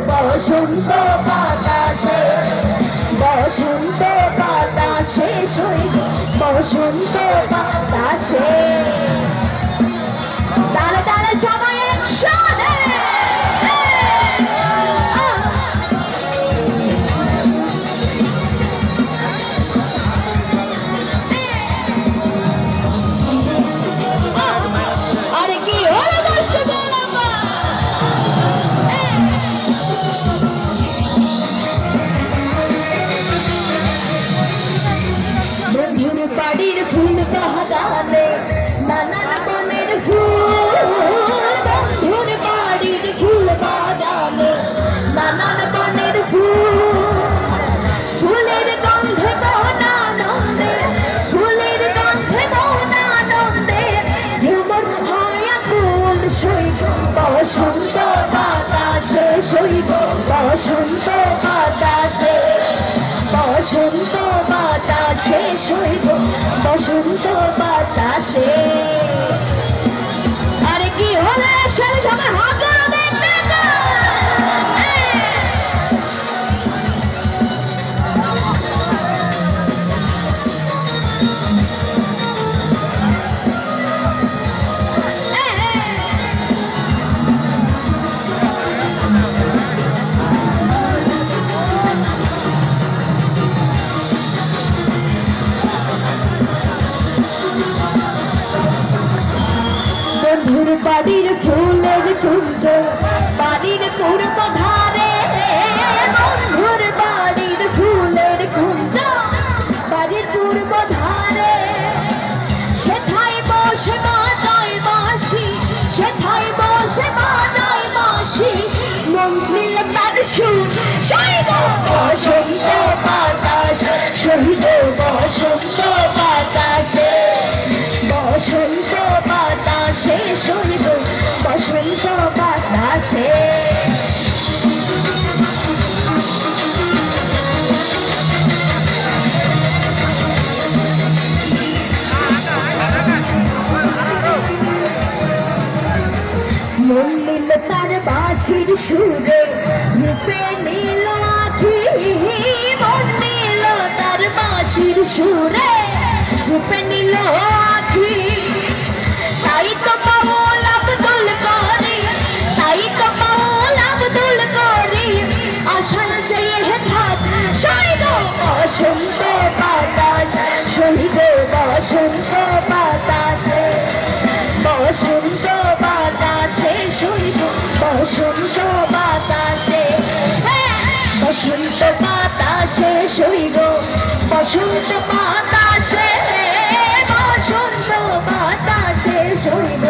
বসন্ত বাতাসে, বসন্ত বাতাসে সইব বসন্ত বাতাসে। তালে তালে সবাই একসাথে বাড়ির ফুল বাগানে নানান বনের ফুল, বন্ধুর বাড়ির ফুল বাগানে নানান বনের ফুল, ফুলের গন্ধে মন আনন্দে, ফুলের গন্ধে মন আনন্দে ভ্রমণ হয় আকুল সইব বসন্ত বাতাসে, সইব বসন্ত বাতাসে, বসন্ত বাতাসে সইব বসন্ত বাতাসে। আরে কি হলো একসাথে সবাই হাত ধরে দেখতে বন্ধুর বাড়ির ফুলের কুঞ্জ বাড়ির পূর্ব ধারে, বন্ধুর বাড়ির ফুলের কুঞ্জ বাড়ির পূর্ব ধারে, সেথায় বসে বাজায় বাঁশি, সেথায় বসে বাজায় বাঁশি মন মিলে তার সুর সইব বসন্ত বাতাসে, সইব বসন্ত বাতাসে, বসন্ত বাতাসে সইব বসন্ত বাতাসে। মন নীল তার বাঁশির সুরে রূপে নীল আখি, মন নীল তার বাঁশির সুরে রূপে নীল আখি, তাই তো পাগল আব্দুল করিম, তাই তো পাগল আব্দুল করিম আশার চেয়ে থাক সইব বসন্ত বাতাসে, সইব বসন্ত বাতাসে, বসন্ত বাতাসে সইব বসন্ত বাতাসে, বসন্ত বাতাসে সইব বসন্ত বাতাসে, বসন্ত বাতাসে সইব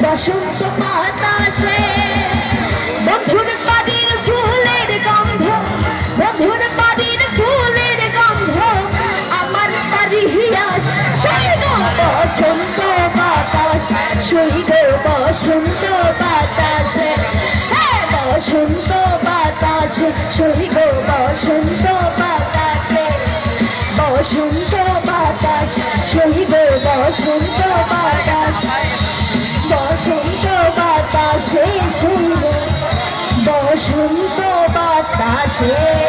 বসন্ত বাতাসে। বন্ধুর বাড়ির ফুলের গন্ধ, বন্ধুর বাড়ির ফুলের গন্ধ আমার বাড়ি হিয়াস সইব বসন্ত বাতাসে, সইব বসন্ত বাতাসে, বসন্ত বাতাসে সইব বসন্ত বাতাসে, বসন্ত বাতাসে সইব বসন্ত বাতাসে, বসন্ত বাতাসে সইব বসন্ত বাতাসে।